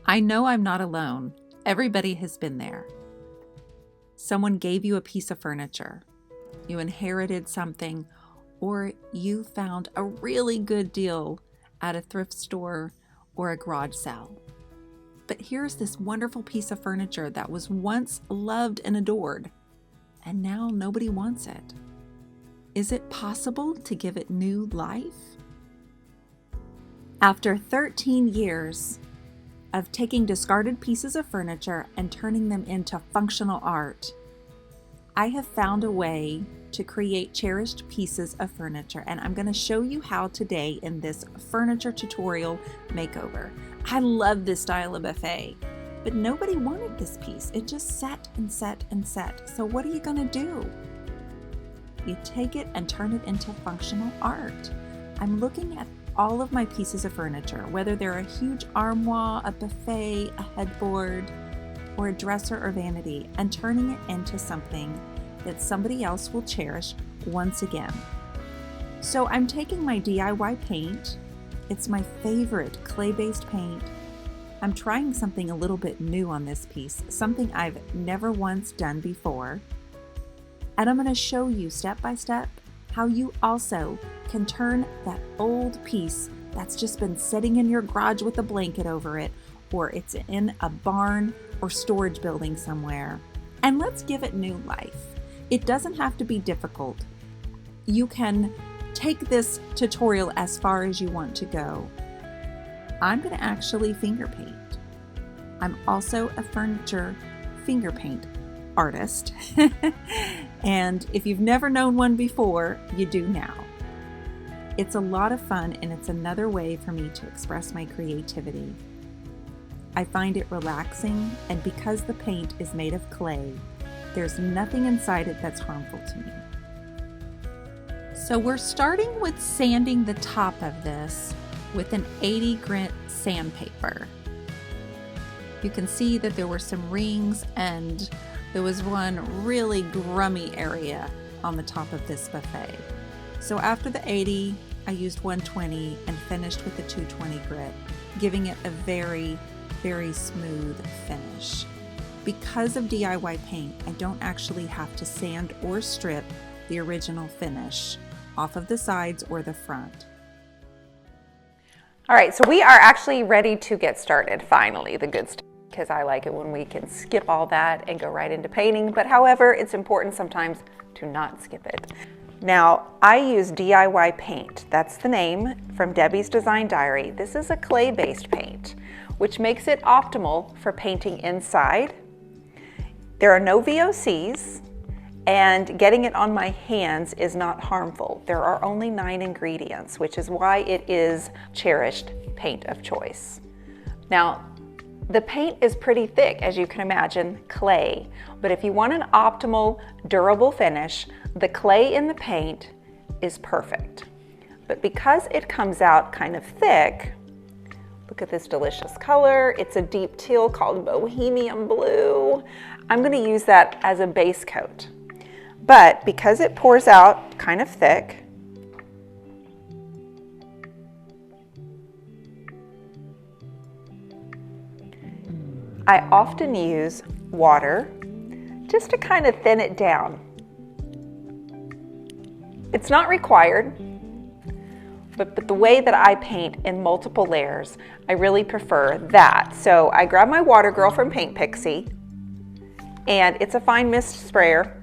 I know I'm not alone. Everybody has been there. Someone gave you a piece of furniture. You inherited something, or you found a really good deal at a thrift store or a garage sale. But here's this wonderful piece of furniture that was once loved and adored, and now nobody wants it. Is it possible to give it new life? After 13 years of taking discarded pieces of furniture and turning them into functional art, I have found a way to create cherished pieces of furniture, and I'm going to show you how today in this furniture tutorial makeover. I love this style of buffet, but nobody wanted this piece. It just sat and sat and sat. So what are you going to do? You take it and turn it into functional art. I'm looking at all of my pieces of furniture, whether they're a huge armoire, a buffet, a headboard, or a dresser or vanity, and turning it into something that somebody else will cherish once again. So I'm taking my DIY paint. It's my favorite clay-based paint. I'm trying something a little bit new on this piece, something I've never once done before. And I'm going to show you step by step how you also can turn that old piece that's just been sitting in your garage with a blanket over it, or it's in a barn or storage building somewhere, and let's give it new life. It doesn't have to be difficult. You can take this tutorial as far as you want to go. I'm going to actually finger paint. I'm also a furniture finger paint artist. And if you've never known one before, you do now. It's a lot of fun, and it's another way for me to express my creativity. I find it relaxing, and because the paint is made of clay, there's nothing inside it that's harmful to me. So we're starting with sanding the top of this with an 80 grit sandpaper. You can see that there were some rings, and there was one really grummy area on the top of this buffet. So after the 80, I used 120 and finished with the 220 grit, giving it a very smooth finish. Because of DIY paint, I don't actually have to sand or strip the original finish off of the sides or the front. All right, so we are actually ready to get started, finally, the good stuff, because I like it when we can skip all that and go right into painting, but however, it's important sometimes to not skip it. Now, I use DIY paint. That's the name from Debbie's Design Diary. This is a clay-based paint, which makes it optimal for painting inside. There are no VOCs, and getting it on my hands is not harmful. There are only 9 ingredients, which is why it is cherished paint of choice. Now, the paint is pretty thick, as you can imagine, clay, but if you want an optimal, durable finish, the clay in the paint is perfect. But because it comes out kind of thick, look at this delicious color. It's a deep teal called Bohemian Blue. I'm going to use that as a base coat. But because it pours out kind of thick, I often use water just to kind of thin it down. It's not required, but the way that I paint in multiple layers, I really prefer that. So I grab my Water Girl from Paint Pixie, and it's a fine mist sprayer,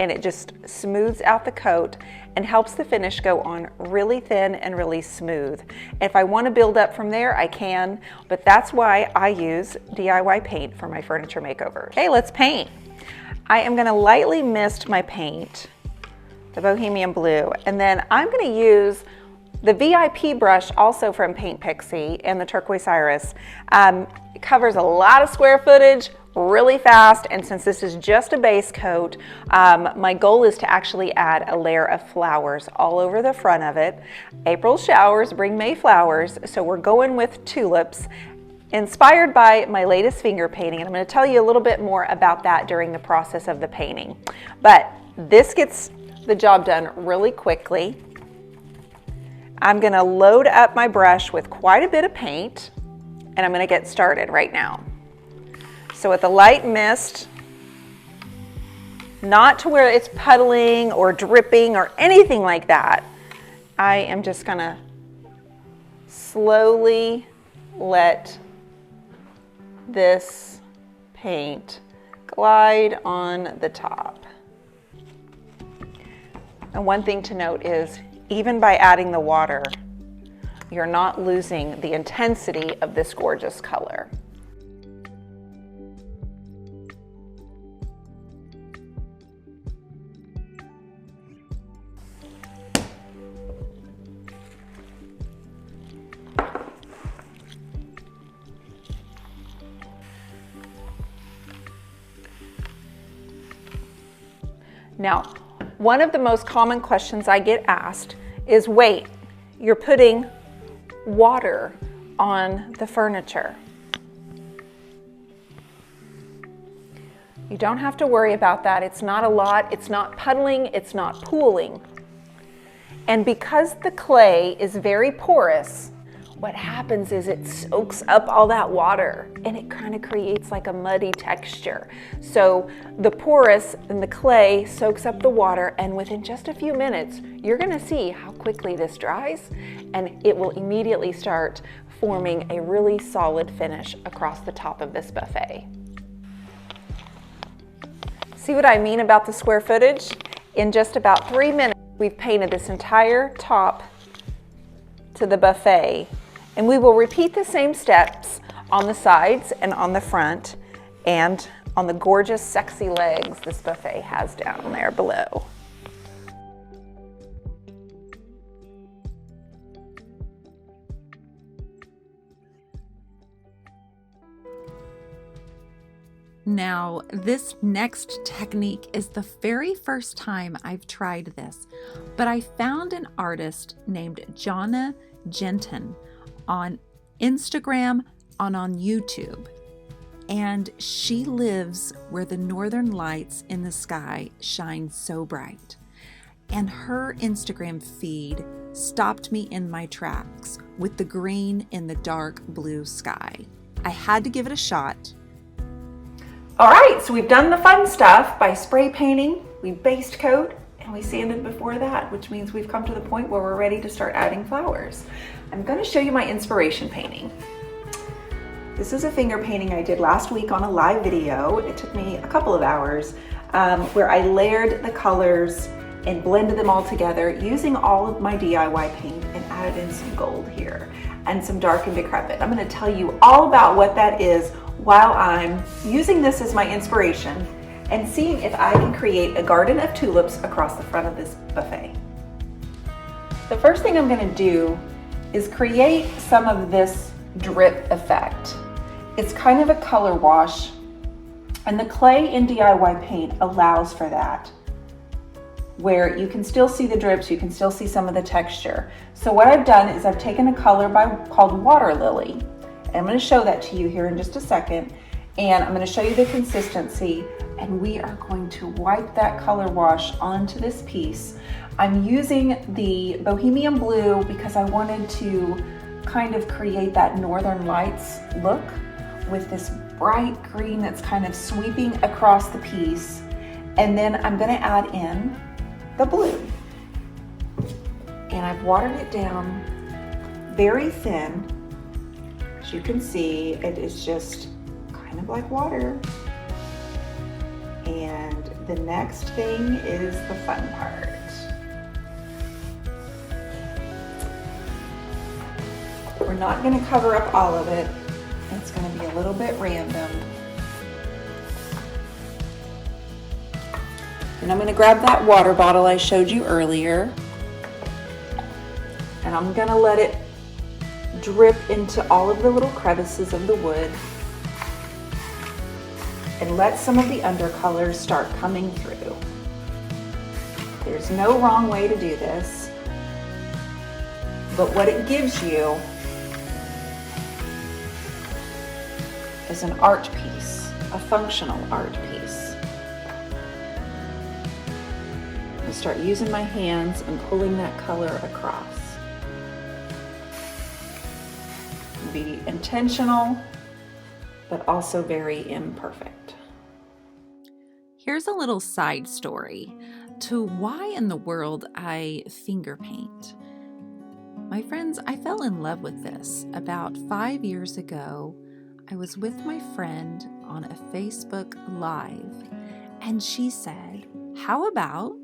and it just smooths out the coat and helps the finish go on really thin and really smooth. If I want to build up from there, I can, but that's why I use DIY paint for my furniture makeovers. Okay, let's paint. I am going to lightly mist my paint, the Bohemian Blue, and then I'm going to use the VIP brush also from Paint Pixie and the Turquoise Iris. It covers a lot of square footage really fast, and since this is just a base coat, my goal is to actually add a layer of flowers all over the front of it. April showers bring May flowers, so we're going with tulips, inspired by my latest finger painting, and I'm going to tell you a little bit more about that during the process of the painting. But this gets the job done really quickly. I'm gonna load up my brush with quite a bit of paint, and I'm gonna get started right now. So with a light mist, not to where it's puddling or dripping or anything like that, I am just gonna slowly let this paint glide on the top. And one thing to note is, even by adding the water, you're not losing the intensity of this gorgeous color. Now, one of the most common questions I get asked is, wait, you're putting water on the furniture. You don't have to worry about that. It's not a lot. It's not puddling. It's not pooling. And because the clay is very porous, what happens is it soaks up all that water and it kind of creates like a muddy texture. So the porous and the clay soaks up the water, and within just a few minutes, you're gonna see how quickly this dries, and it will immediately start forming a really solid finish across the top of this buffet. See what I mean about the square footage? In just about 3 minutes, we've painted this entire top to the buffet. And we will repeat the same steps on the sides and on the front and on the gorgeous, sexy legs this buffet has down there below. Now, this next technique is the very first time I've tried this, but I found an artist named Dionne on Instagram and on YouTube, and she lives where the northern lights in the sky shine so bright, and her Instagram feed stopped me in my tracks with the green in the dark blue sky. I had to give it a shot. All right, so we've done the fun stuff by spray painting, we base coat, and we sanded before that, which means we've come to the point where we're ready to start adding flowers. I'm going to show you my inspiration painting. This is a finger painting I did last week on a live video. It took me a couple of hours where I layered the colors and blended them all together using all of my DIY paint and added in some gold here and some dark and decrepit. I'm going to tell you all about what that is while I'm using this as my inspiration and seeing if I can create a garden of tulips across the front of this buffet. The first thing I'm going to do is create some of this drip effect. It's kind of a color wash, and the clay in DIY paint allows for that, where you can still see the drips, you can still see some of the texture. So what I've done is I've taken a color called Water Lily, and I'm going to show that to you here in just a second, and I'm going to show you the consistency, and we are going to wipe that color wash onto this piece. I'm using the Bohemian Blue because I wanted to kind of create that Northern Lights look with this bright green that's kind of sweeping across the piece. And then I'm going to add in the blue. And I've watered it down very thin. As you can see, it is just kind of like water. And the next thing is the fun part. We're not going to cover up all of it. It's going to be a little bit random. And I'm going to grab that water bottle I showed you earlier, and I'm going to let it drip into all of the little crevices of the wood and let some of the undercolors start coming through. There's no wrong way to do this, but what it gives you is an art piece, a functional art piece. I'm going to start using my hands and pulling that color across. be intentional, but also very imperfect. Here's a little side story to why in the world I finger paint. My friends, I fell in love with this about 5 years ago. I was with my friend on a Facebook Live, and she said, "How about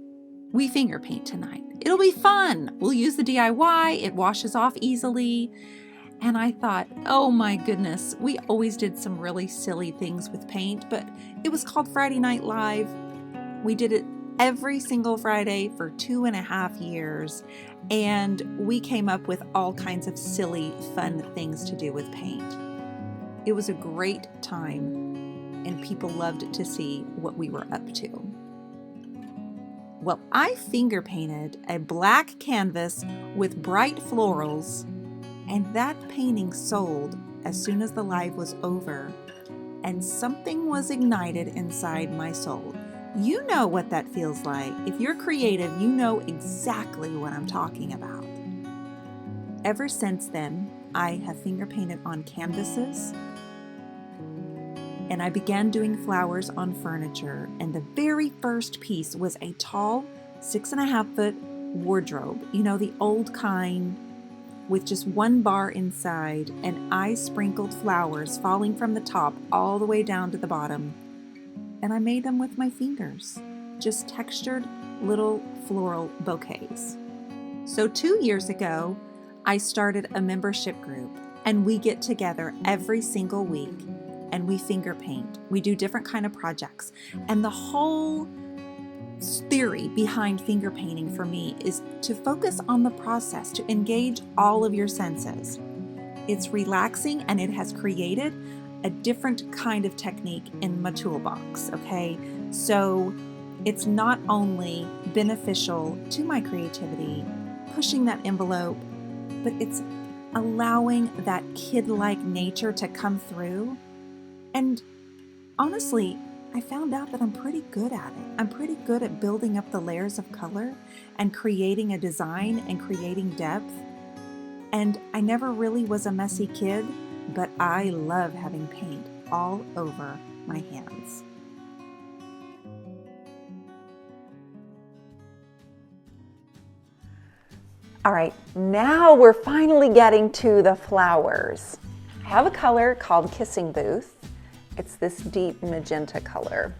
we finger paint tonight? It'll be fun. We'll use the DIY. It washes off easily." And I thought, oh my goodness, we always did some really silly things with paint, but it was called Friday Night Live. We did it every single Friday for 2.5 years, and we came up with all kinds of silly, fun things to do with paint. It was a great time, and people loved to see what we were up to. Well, I finger painted a black canvas with bright florals, and that painting sold as soon as the live was over, and something was ignited inside my soul. You know what that feels like. If you're creative, you know exactly what I'm talking about. Ever since then, I have finger painted on canvases, and I began doing flowers on furniture, and the very first piece was a tall 6.5-foot wardrobe, the old kind, with just one bar inside, and I sprinkled flowers falling from the top all the way down to the bottom. And I made them with my fingers, just textured little floral bouquets. So 2 years ago, I started a membership group, and we get together every single week and we finger paint. We do different kind of projects. And the whole theory behind finger painting for me is to focus on the process, to engage all of your senses. It's relaxing, and it has created a different kind of technique in my toolbox, okay? So it's not only beneficial to my creativity, pushing that envelope, but it's allowing that kid-like nature to come through. And honestly, I found out that I'm pretty good at it. I'm pretty good at building up the layers of color and creating a design and creating depth. And I never really was a messy kid, but I love having paint all over my hands. All right, now we're finally getting to the flowers. I have a color called Kissing Booth. It's this deep magenta color.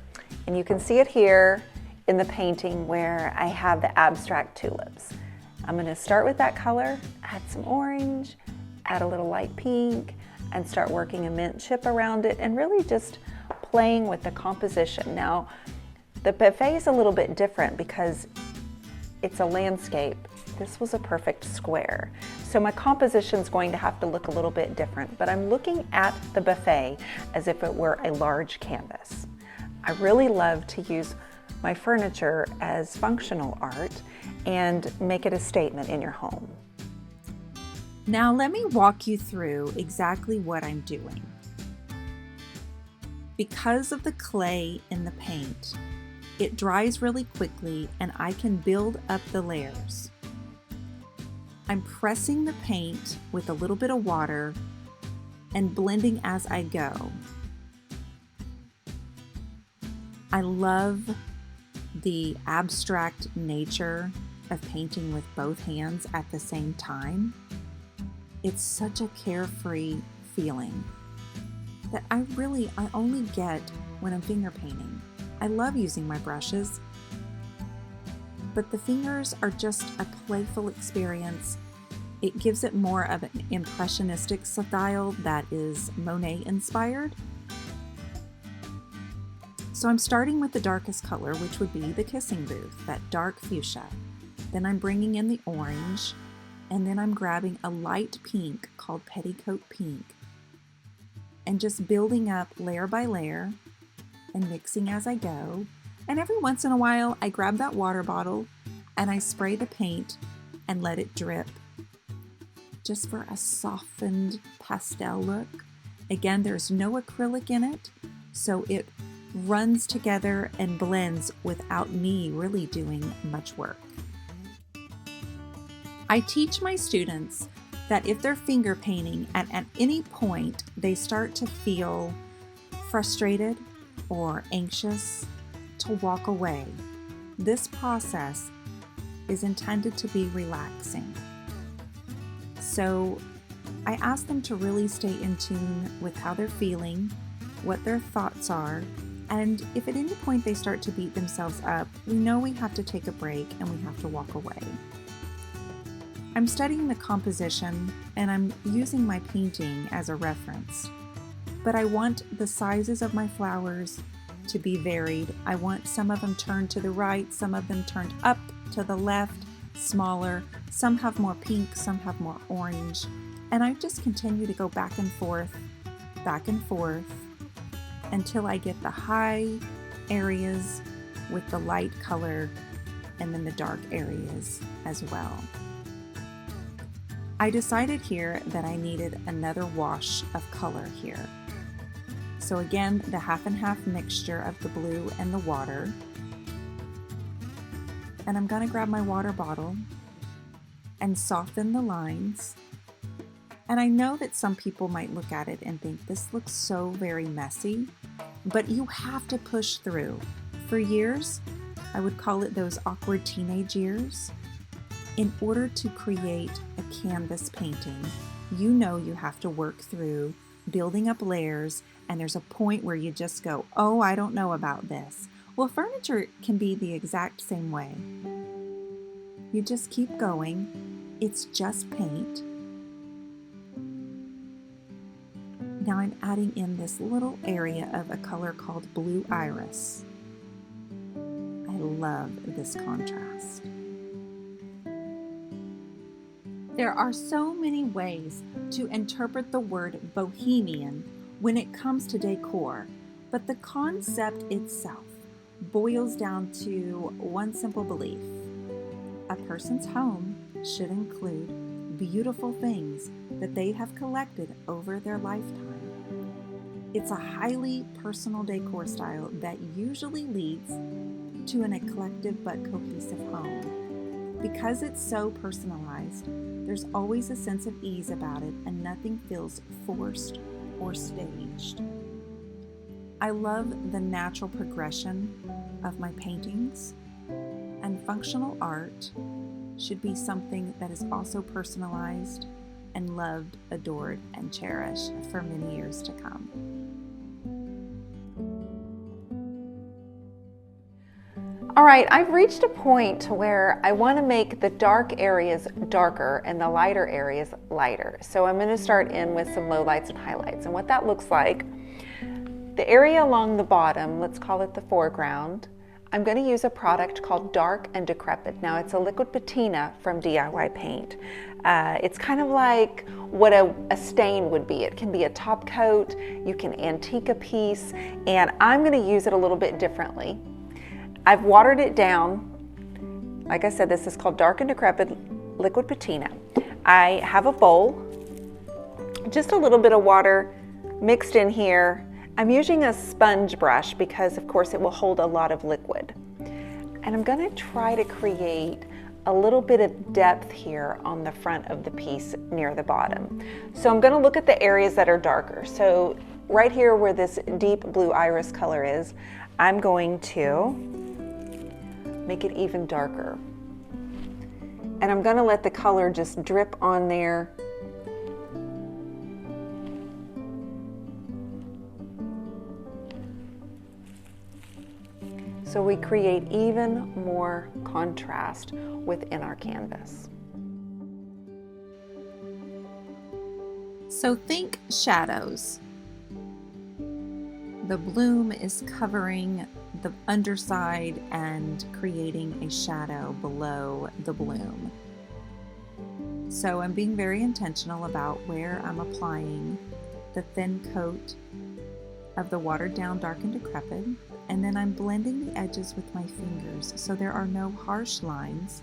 And you can see it here in the painting where I have the abstract tulips. I'm gonna start with that color, add some orange, add a little light pink, and start working a mint chip around it and really just playing with the composition. Now, the buffet is a little bit different because it's a landscape. This was a perfect square. So my composition is going to have to look a little bit different, but I'm looking at the buffet as if it were a large canvas. I really love to use my furniture as functional art and make it a statement in your home. Now let me walk you through exactly what I'm doing. Because of the clay in the paint, it dries really quickly and I can build up the layers. I'm pressing the paint with a little bit of water and blending as I go. I love the abstract nature of painting with both hands at the same time. It's such a carefree feeling that I only get when I'm finger painting. I love using my brushes, but the fingers are just a playful experience. It gives it more of an impressionistic style that is Monet inspired. So I'm starting with the darkest color, which would be the Kissing Booth, that dark fuchsia. Then I'm bringing in the orange, and then I'm grabbing a light pink called Petticoat Pink, and just building up layer by layer and mixing as I go. And every once in a while, I grab that water bottle and I spray the paint and let it drip, just for a softened pastel look. Again, there's no acrylic in it, so it runs together and blends without me really doing much work. I teach my students that if they're finger painting and at any point they start to feel frustrated or anxious, to walk away. This process is intended to be relaxing. So I ask them to really stay in tune with how they're feeling, what their thoughts are, and if at any point they start to beat themselves up, we know we have to take a break and we have to walk away. I'm studying the composition and I'm using my painting as a reference, but I want the sizes of my flowers to be varied. I want some of them turned to the right, some of them turned up to the left, smaller. Some have more pink, some have more orange. And I just continue to go back and forth until I get the high areas with the light color and then the dark areas as well. I decided here that I needed another wash of color here. So again, the half and half mixture of the blue and the water. And I'm gonna grab my water bottle and soften the lines. And I know that some people might look at it and think this looks so very messy, but you have to push through. For years, I would call it those awkward teenage years. In order to create a canvas painting, you know you have to work through building up layers, and there's a point where you just go, oh, I don't know about this. Well, furniture can be the exact same way. You just keep going. It's just paint. Now I'm adding in this little area of a color called blue iris. I love this contrast. There are so many ways to interpret the word bohemian when it comes to decor, but the concept itself boils down to one simple belief. A person's home should include beautiful things that they have collected over their lifetime. It's a highly personal decor style that usually leads to an eclectic but cohesive home. Because it's so personalized, there's always a sense of ease about it and nothing feels forced or staged. I love the natural progression of my paintings, and functional art should be something that is also personalized and loved, adored, and cherished for many years to come. All right, I've reached a point to where I want to make the dark areas darker and the lighter areas lighter. So I'm going to start in with some lowlights and highlights. And what that looks like, the area along the bottom, let's call it the foreground, I'm going to use a product called Dark and Decrepit. Now it's a liquid patina from DIY Paint. It's kind of like what a stain would be. It can be a top coat, you can antique a piece, and I'm going to use it a little bit differently. I've watered it down. Like I said, this is called Dark and Decrepit Liquid Patina. I have a bowl, just a little bit of water mixed in here. I'm using a sponge brush because of course it will hold a lot of liquid. And I'm gonna try to create a little bit of depth here on the front of the piece near the bottom. So I'm gonna look at the areas that are darker. So right here where this deep blue iris color is, I'm going to make it even darker. And I'm gonna let the color just drip on there. So we create even more contrast within our canvas. So think shadows. The bloom is covering the underside and creating a shadow below the bloom. So I'm being very intentional about where I'm applying the thin coat of the watered down Dark and Decrepit, and then I'm blending the edges with my fingers so there are no harsh lines,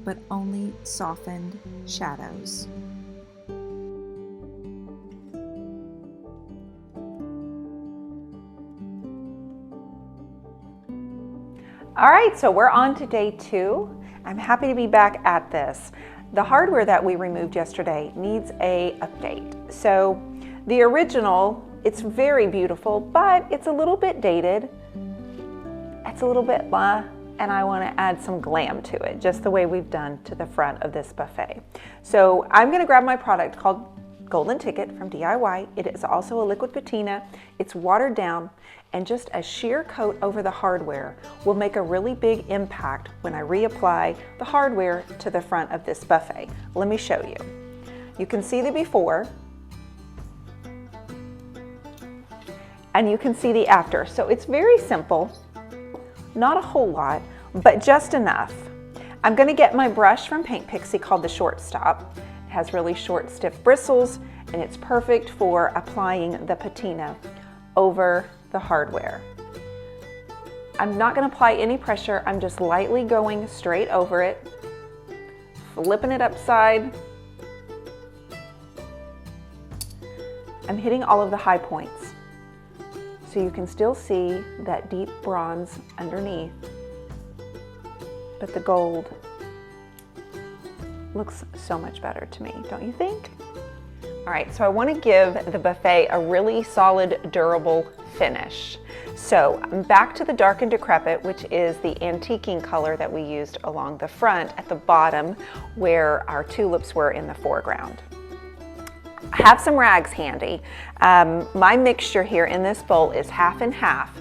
but only softened shadows. All right, so we're on to day 2. I'm happy to be back at this. The hardware that we removed yesterday needs a update. So the original, it's very beautiful, but it's a little bit dated. It's a little bit blah, and I want to add some glam to it, just the way we've done to the front of this buffet. So I'm going to grab my product called Golden Ticket from DIY. It is also a liquid patina. It's watered down, and just a sheer coat over the hardware will make a really big impact when I reapply the hardware to the front of this buffet. Let me show you. You can see the before, and you can see the after. So it's very simple, not a whole lot, but just enough. I'm going to get my brush from Paint Pixie called the Shortstop. It has really short, stiff bristles, and it's perfect for applying the patina over the hardware. I'm not going to apply any pressure. I'm just lightly going straight over it, flipping it upside. I'm hitting all of the high points, so you can still see that deep bronze underneath, but the gold looks so much better to me, don't you think? All right, so I want to give the buffet a really solid, durable finish. So I'm back to the Dark and Decrepit, which is the antiquing color that we used along the front at the bottom where our tulips were in the foreground. I have some rags handy. My mixture here in this bowl is half and half.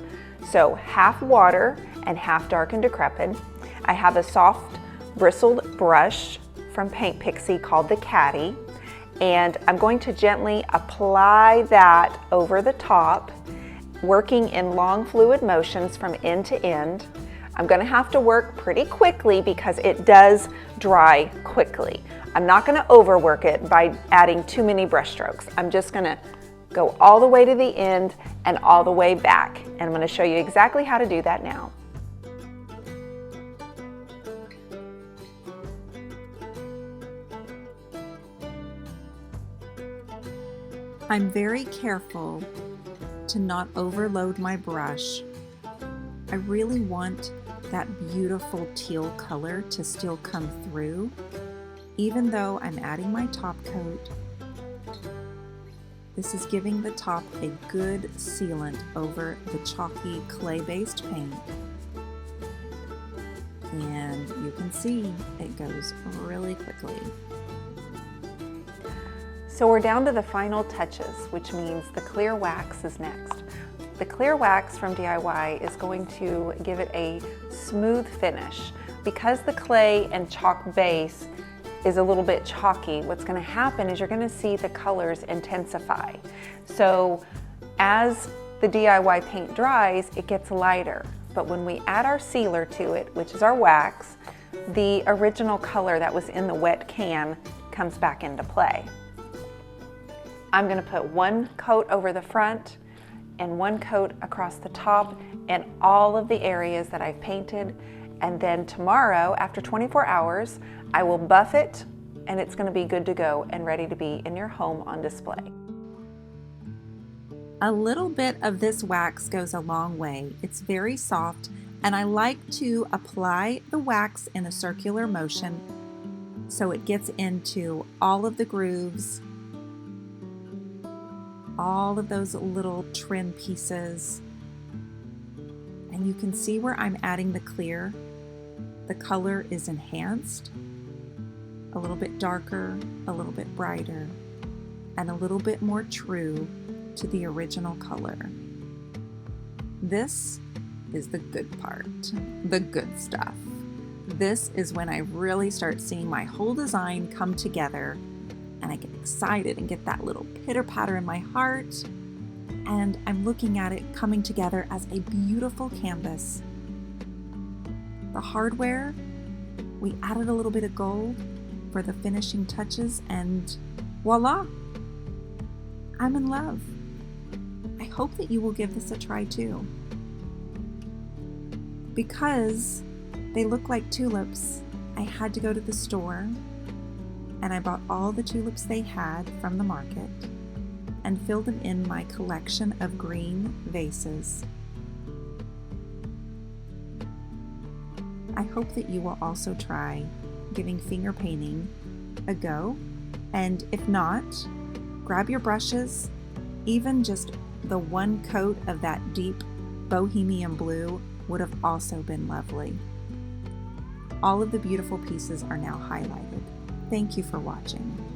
So half water and half Dark and Decrepit. I have a soft bristled brush from Paint Pixie called the Caddy, and I'm going to gently apply that over the top, working in long fluid motions from end to end. I'm going to have to work pretty quickly because it does dry quickly. I'm not going to overwork it by adding too many brush strokes. I'm just going to go all the way to the end and all the way back, and I'm going to show you exactly how to do that now. I'm very careful to not overload my brush. I really want that beautiful teal color to still come through, even though I'm adding my top coat. This is giving the top a good sealant over the chalky clay-based paint. And you can see it goes really quickly. So we're down to the final touches, which means the clear wax is next. The clear wax from DIY is going to give it a smooth finish. Because the clay and chalk base is a little bit chalky, what's going to happen is you're going to see the colors intensify. So as the DIY paint dries, it gets lighter. But when we add our sealer to it, which is our wax, the original color that was in the wet can comes back into play. I'm going to put one coat over the front and one coat across the top in all of the areas that I've painted. And then tomorrow, after 24 hours, I will buff it, and it's going to be good to go and ready to be in your home on display. A little bit of this wax goes a long way. It's very soft, and I like to apply the wax in a circular motion so it gets into all of the grooves, all of those little trim pieces. And you can see where I'm adding the clear. The color is enhanced, a little bit darker, a little bit brighter, and a little bit more true to the original color. This is the good part, the good stuff. This is when I really start seeing my whole design come together, and I get excited and get that little pitter-patter in my heart, and I'm looking at it coming together as a beautiful canvas. The hardware, we added a little bit of gold for the finishing touches, and voila! I'm in love. I hope that you will give this a try too. Because they look like tulips, I had to go to the store, and I bought all the tulips they had from the market and filled them in my collection of green vases. I hope that you will also try giving finger painting a go. And if not, grab your brushes. Even just the one coat of that deep bohemian blue would have also been lovely. All of the beautiful pieces are now highlighted. Thank you for watching.